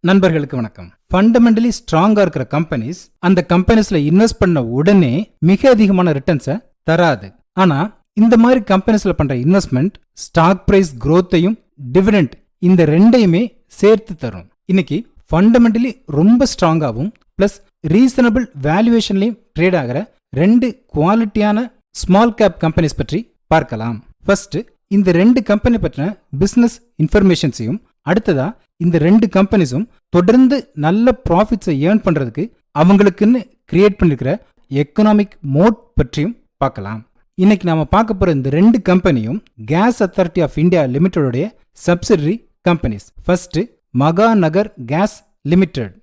நண்பர்களுக்கு வணக்கம். ஃபண்டமெண்டலி ஸ்ட்ராங்கா இருக்கிற கம்பெனிஸ் அந்த கம்பெனிஸ்ல இன்வெஸ்ட் பண்ண உடனே மிக அதிகமான ரிட்டர்ன்ஸை தராது. ஆனா இந்த மாதிரி கம்பெனிஸ்ல பண்ற இன்வெஸ்ட்மெண்ட் ஸ்டாக் பிரைஸ் growth-ஐயும் டிவிடெண்ட் இந்த ரெண்டையுமே சேர்த்து தரும். இன்னைக்கு ஃபண்டமெண்டலி ரொம்ப ஸ்ட்ராங்காகவும் பிளஸ் ரீசனபிள் வேல்யூவேஷன்லையும் ட்ரேட் ஆகிற ரெண்டு குவாலிட்டியான ஸ்மால் கேப் கம்பெனிஸ் பற்றி பார்க்கலாம். ஃபர்ஸ்ட் இந்த ரெண்டு கம்பெனி பற்றின பிசினஸ் இன்ஃபர்மேஷன்ஸையும், அடுத்ததா இந்த ரெண்டு கம்பெனிஸும் தொடர்ந்து நல்ல ப்ராஃபிட்ஸை ஏர்ன் பண்றதுக்கு அவங்களுக்குன்னு கிரியேட் பண்ணிருக்கிற எக்கனாமிக் மோட் பற்றியும் பார்க்கலாம். இன்னைக்கு நாம பார்க்க போற இந்த ரெண்டு கம்பெனியும் கேஸ் அத்தாரிட்டி ஆஃப் இந்தியா லிமிடெடோடைய subsidiary companies. First Mahanagar case limited.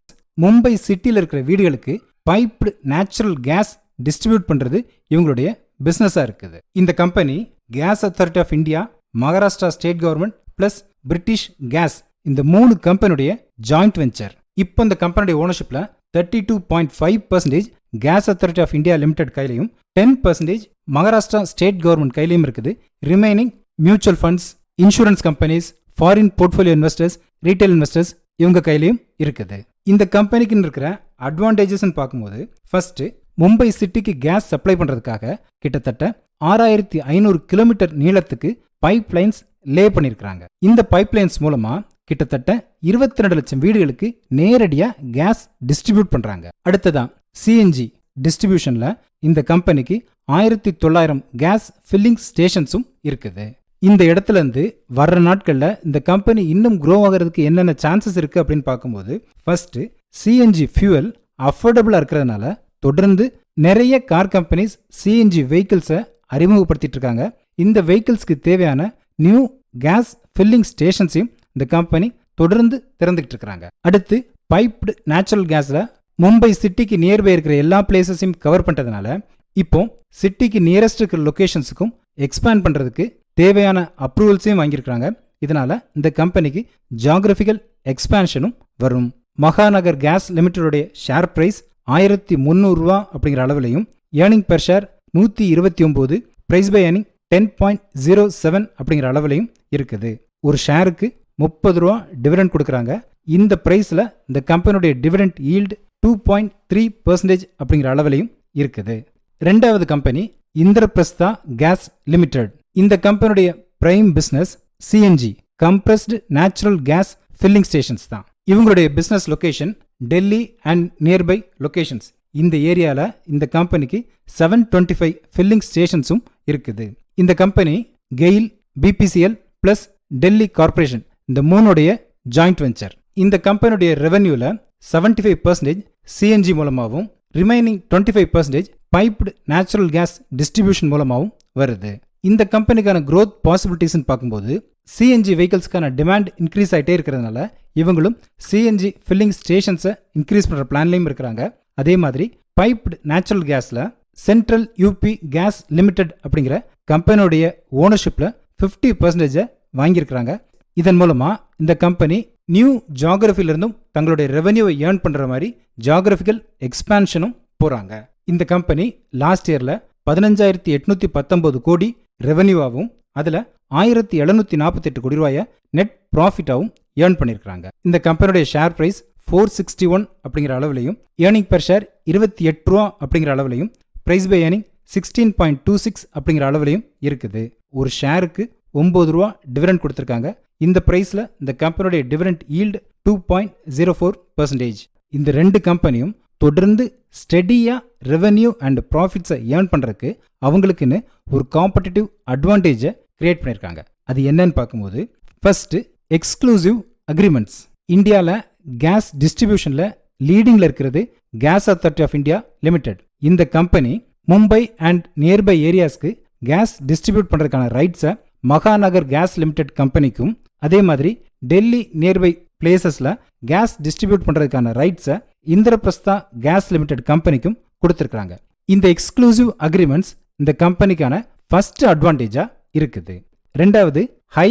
Mumbai சிட்டியில் இருக்கிற வீடுகளுக்கு பைப்டு நேச்சுரல் கேஸ் டிஸ்ட்ரிபியூட் பண்றது இவங்களுடைய பிசினஸா இருக்குது. இந்த company Gas authority of India, Maharashtra state government plus British Gas இந்த மூணு கம்பெனியுடைய ஜாயிண்ட் வெஞ்சர். இப்போ இந்த கம்பெனியுடைய ஓனர்ஷிப்ல 32.5% Gas authority of India limited கையிலையும் 10% மகாராஷ்டிரா ஸ்டேட் கவர்மெண்ட் கையிலையும் இருக்குது. Remaining mutual funds, insurance companies, foreign portfolio investors, retail investors இவங்க கையிலையும் இருக்குது. இந்த கம்பெனிக்கு இருக்கிற அட்வான்டேஜஸ் பார்க்கும்போது ஃபர்ஸ்ட் மும்பை சிட்டிக்கு கேஸ் சப்ளை பண்றதுக்காக கிட்டத்தட்ட 6500 கிலோமீட்டர் நீளத்துக்கு பைப் லைன்ஸ் லே பண்ணிருக்காங்க. இந்த பைப் லைன்ஸ் மூலமா கிட்டத்தட்ட 22 லட்சம் வீடுகளுக்கு நேரடியா கேஸ் டிஸ்ட்ரிபியூட் பண்றாங்க. அடுத்ததான் சிஎன்ஜி டிஸ்ட்ரிபியூஷன்ல இந்த கம்பெனிக்கு 1900 கேஸ் ஃபில்லிங் ஸ்டேஷன்ஸும் இருக்குது. இந்த இடத்துல இருந்து வர்ற நாட்கள்ல இந்த கம்பெனி இன்னும் க்ரோ ஆகிறதுக்கு என்னென்ன சான்சஸ் இருக்கு அப்படின்னு பார்க்கும்போது ஃபர்ஸ்ட் சிஎன்ஜி ஃபியூவல் அஃபோர்டபுளா இருக்கிறதுனால தொடர்ந்து நிறைய கார் கம்பெனிஸ் சிஎன்ஜி வெஹிக்கிள்ஸை அறிமுகப்படுத்திட்டு இருக்காங்க. இந்த வெஹிக்கிள்ஸ்க்கு தேவையான நியூ கேஸ் ஃபில்லிங் ஸ்டேஷன்ஸையும் இந்த கம்பெனி தொடர்ந்து திறந்துகிட்டு இருக்காங்க. அடுத்து பைப்டு நேச்சுரல் கேஸ்ல மும்பை சிட்டிக்கு நியர்பை இருக்கிற எல்லா பிளேசஸையும் கவர் பண்றதுனால இப்போ சிட்டிக்கு நியரஸ்ட் இருக்கிற லொகேஷன்ஸுக்கும் எக்ஸ்பேண்ட் பண்றதுக்கு தேவையான அப்ரூவல்ஸையும் வாங்கியிருக்காங்க. இதனால இந்த கம்பெனிக்கு ஜியாகிரபிக்கல் எக்ஸ்பேன்ஷனும் வரும். மகாநகர் கேஸ் லிமிடெடோடைய ஷேர் பிரைஸ் 1300 ரூபா அப்படிங்கிற அளவுலையும், earning per share 129, price by earning 10.07 அப்படிங்கிற அளவுலையும் இருக்குது. ஒரு ஷேருக்கு 30 ரூபா டிவிடெண்ட் கொடுக்குறாங்க. இந்த பிரைஸ்ல இந்த கம்பெனியுடைய டிவிடெண்ட் ஈல்டு 2.3% அப்படிங்கிற அளவுலையும் இருக்குது. ரெண்டாவது கம்பெனி இந்திரபிரஸ்தா கேஸ் லிமிடெட். இந்த கம்பெனியுடைய prime business CNG compressed natural gas filling stations தான். இவங்களுடைய business location Delhi and nearby locations. இந்த ஏரியால இந்த கம்பெனிக்கு 725 ஃபில்லிங் ஸ்டேஷன்ஸும் இருக்குது. இந்த company GAIL, BPCL plus Delhi corporation இந்த மூணுடைய ஜாயிண்ட் வெஞ்சர். இந்த கம்பெனியுடைய ரெவென்யூல 75% சிஎன்ஜி மூலமாகவும் remaining 25% piped natural gas distribution மூலமாகவும் வருது. இந்த கம்பெனிக்கான growth பாசிபிலிட்டிஸ் பார்க்கும்போது சிஎன்ஜி வெஹிக்கிள்ஸ்க்கான டிமாண்ட் இன்க்ரீஸ் ஆகிட்டே இருக்கிறதுனால இவங்களும் சிஎன்ஜி ஃபில்லிங் ஸ்டேஷன்ஸை இன்க்ரீஸ் பண்ற பிளான்லையும் இருக்கிறாங்க. அதே மாதிரி பைப்டு நேச்சுரல் கேஸ்ல சென்ட்ரல் யூபி கேஸ் லிமிடெட் அப்படிங்கிற கம்பெனியோடைய ஓனர்ஷிப்ல 50% வாங்கியிருக்கிறாங்க. இதன் மூலமா இந்த கம்பெனி நியூ ஜியாகிரபில இருந்தும் தங்களுடைய ரெவென்யூவை ஏர்ன் பண்ற மாதிரி ஜியாகிரபிக்கல் எக்ஸ்பான்ஷனும் போறாங்க. இந்த கம்பெனி லாஸ்ட் இயர்ல 15,819 கோடி ரெவென்யூவாகவும் அதுல 1,748 கோடி ரூபாயை நெட் ப்ராஃபிட்டாவும் ஏர்ன் பண்ணியிருக்காங்க. இந்த கம்பெனியுடைய ஷேர் பிரைஸ் 461 அப்படிங்கிற அளவுலையும், ஏர்னிங் பெர் ஷேர் 28 ரூபா அப்படிங்கிற அளவுலையும், பிரைஸ் பை ஏர்னிங் 16.26 அப்படிங்கிற அளவுலையும் இருக்குது. ஒரு ஷேருக்கு 9 ரூபா டிவிடெண்ட் கொடுத்திருக்காங்க. இந்த பிரைஸ்ல இந்த கம்பெனியுடைய டிவிடெண்ட் ஈல்டு 2.04%. இந்த ரெண்டு கம்பெனியும் தொடர்ந்து ஸ்டெடியா ரெவென்யூ அண்ட் ப்ராஃபிட்ஸை ஏர்ன் பண்றதுக்கு அவங்களுக்குன்னு ஒரு காம்படிட்டிவ் அட்வான்டேஜை கிரியேட் பண்ணியிருக்காங்க. அது என்னன்னு பார்க்கும்போது ஃபர்ஸ்ட் எக்ஸ்க்ளூசிவ் அக்ரிமெண்ட்ஸ். இந்தியாவில் கேஸ் டிஸ்ட்ரிபியூஷன்ல லீடிங்ல இருக்கிறது gas authority of India limited. இந்த கம்பெனி மும்பை அண்ட் நியர்பை ஏரியாஸ்க்கு கேஸ் டிஸ்ட்ரிபியூட் பண்றதுக்கான ரைட்ஸை மகாநகர் கேஸ் லிமிடெட் கம்பெனிக்கும், அதே மாதிரி டெல்லி நியர்பை பிளேசஸ்ல கேஸ் டிஸ்ட்ரிபியூட் பண்றதுக்கான ரைட்ஸை இந்திரபிரஸ்தா கேஸ் லிமிடெட் கம்பெனிக்கும் கொடுத்திருக்காங்க. இந்த எக்ஸ்க்ளூசிவ் அக்ரிமெண்ட்ஸ் இந்த கம்பெனிக்கான ஃபர்ஸ்ட் அட்வான்டேஜா இருக்குது. ரெண்டாவது ஹை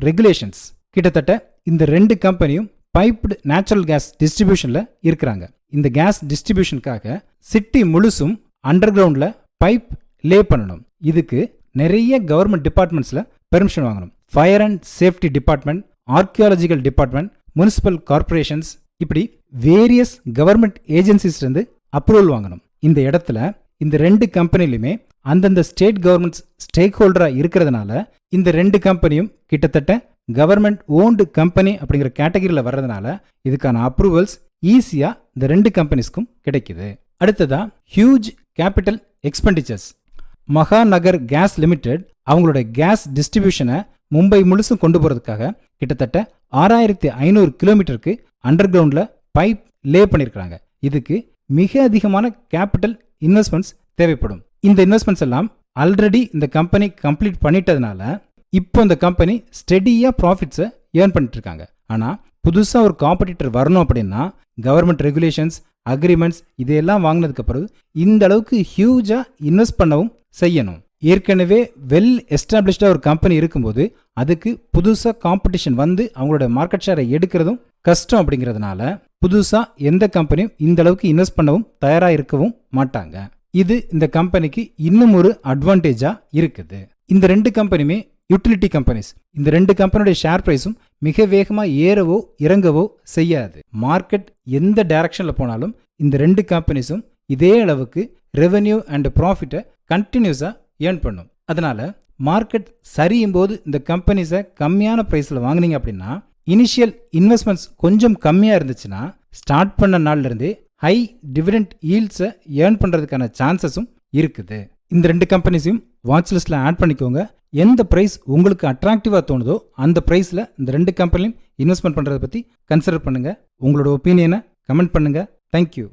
ரெகுலேஷன்ஸ். கிட்டத்தட்ட இந்த ரெண்டு கம்பெனியும் பைப்டு நேச்சுரல் கேஸ் டிஸ்ட்ரிபியூஷன்ல இருக்கிறாங்க. இந்த கேஸ் டிஸ்ட்ரிபியூஷனுக்காக சிட்டி முழுசும் அண்டர் கிரவுண்ட்ல பைப் லே பண்ணணும். இதுக்கு நிறைய கவர்மெண்ட் டிபார்ட்மெண்ட்ஸ்ல பெர்மிஷன் வாங்கணும். Fire and safety department, archaeological department, municipal corporations, இப்படி வேரியஸ் கவர்மெண்ட் ஏஜென்சிஸ் இருந்து அப்ரூவல் வாங்கணும். இந்த இடத்துல இந்த 2 கம்பெனிலுமே அந்தந்த ஸ்டேட் கவர்மெண்ட்ஸ் ஸ்டேக் ஹோல்டரா இருக்கிறதுனால இந்த 2 கம்பெனியும் கிட்டத்தட்ட கவர்மெண்ட் ஓன்டு கம்பெனி அப்படிங்கிற கேட்டகரியில் வர்றதுனால இதுக்கான அப்ரூவல்ஸ் ஈஸியா இந்த 2 கம்பெனிஸ்க்கும் கிடைக்குது. அடுத்ததா huge capital expenditures. Mahanagar case Limited அவங்களோட கேஸ் டிஸ்ட்ரிபியூஷனை மும்பை முழுசும் கொண்டு போறதுக்காக கிட்டத்தட்ட 6500 கிலோமீட்டருக்கு அண்டர் கிரவுண்ட்ல பைப் லே பண்ணியிருக்காங்க. இதுக்கு மிக அதிகமான கேபிட்டல் இன்வெஸ்ட்மெண்ட்ஸ் தேவைப்படும். இந்த இன்வெஸ்ட்மெண்ட்ஸ் எல்லாம் ஆல்ரெடி இந்த கம்பெனி கம்ப்ளீட் பண்ணிட்டதுனால இப்போ இந்த கம்பெனி ஸ்டெடியா ப்ராஃபிட்ஸை ஏர்ன் பண்ணிட்டு இருக்காங்க. ஆனா புதுசா ஒரு காம்படிட்டர் வரணும் அப்படின்னா கவர்மெண்ட் ரெகுலேஷன்ஸ், அக்ரிமெண்ட்ஸ் இதையெல்லாம் வாங்கினதுக்கு பிறகு இந்த அளவுக்கு ஹியூஜா இன்வெஸ்ட் பண்ணவும் செய்யணும். ஏற்கனவே வெல் எஸ்டாப்ளிஷ்டா ஒரு கம்பெனி இருக்கும்போது அதுக்கு புதுசா காம்படிஷன் வந்து அவங்களோட மார்க்கெட் ஷேரை எடுக்கிறதும் கஷ்டம். அப்படிங்கிறதுனால புதுசா எந்த கம்பெனியும் இந்த அளவுக்கு இன்வெஸ்ட் பண்ணவும் தயாரா இருக்கவும் மாட்டாங்க. இது இந்த கம்பெனிக்கு இன்னும் ஒரு அட்வான்டேஜா இருக்குது. இந்த 2 கம்பெனியுமே யூட்டிலிட்டி கம்பெனிஸ். இந்த 2 கம்பெனியோட ஷேர் பிரைஸும் மிக வேகமா ஏறவோ இறங்கவோ செய்யாது. மார்க்கெட் எந்த டைரக்ஷன்ல போனாலும் இந்த 2 கம்பெனிஸும் இதே அளவுக்கு ரெவென்யூ அண்ட் ப்ராஃபிட்டை கண்டினியூஸா ஏர்ன் பண்ணும். அதனால மார்க்கெட் சரியும் போது இந்த கம்பெனிஸை கம்மியான பிரைஸ்ல வாங்கினீங்க அப்படின்னா இனிஷியல் இன்வெஸ்ட்மெண்ட்ஸ் கொஞ்சம் கம்மியா இருந்துச்சுன்னா ஸ்டார்ட் பண்ண நாள்ல இருந்தே ஹை டிவிடெண்ட் ஈல்ட்ஸை ஏர்ன் பண்றதுக்கான சான்சஸும் இருக்குது. இந்த 2 கம்பெனிஸையும் வாட்ச் லிஸ்ட்ல ஆட் பண்ணிக்கோங்க. எந்த பிரைஸ் உங்களுக்கு அட்ராக்டிவா தோணுதோ அந்த பிரைஸ்ல இந்த 2 கம்பெனிலையும் இன்வெஸ்ட்மெண்ட் பண்றதை பத்தி கன்சிடர் பண்ணுங்க. உங்களோட ஒப்பீனியனை கமெண்ட் பண்ணுங்க. தேங்க்யூ.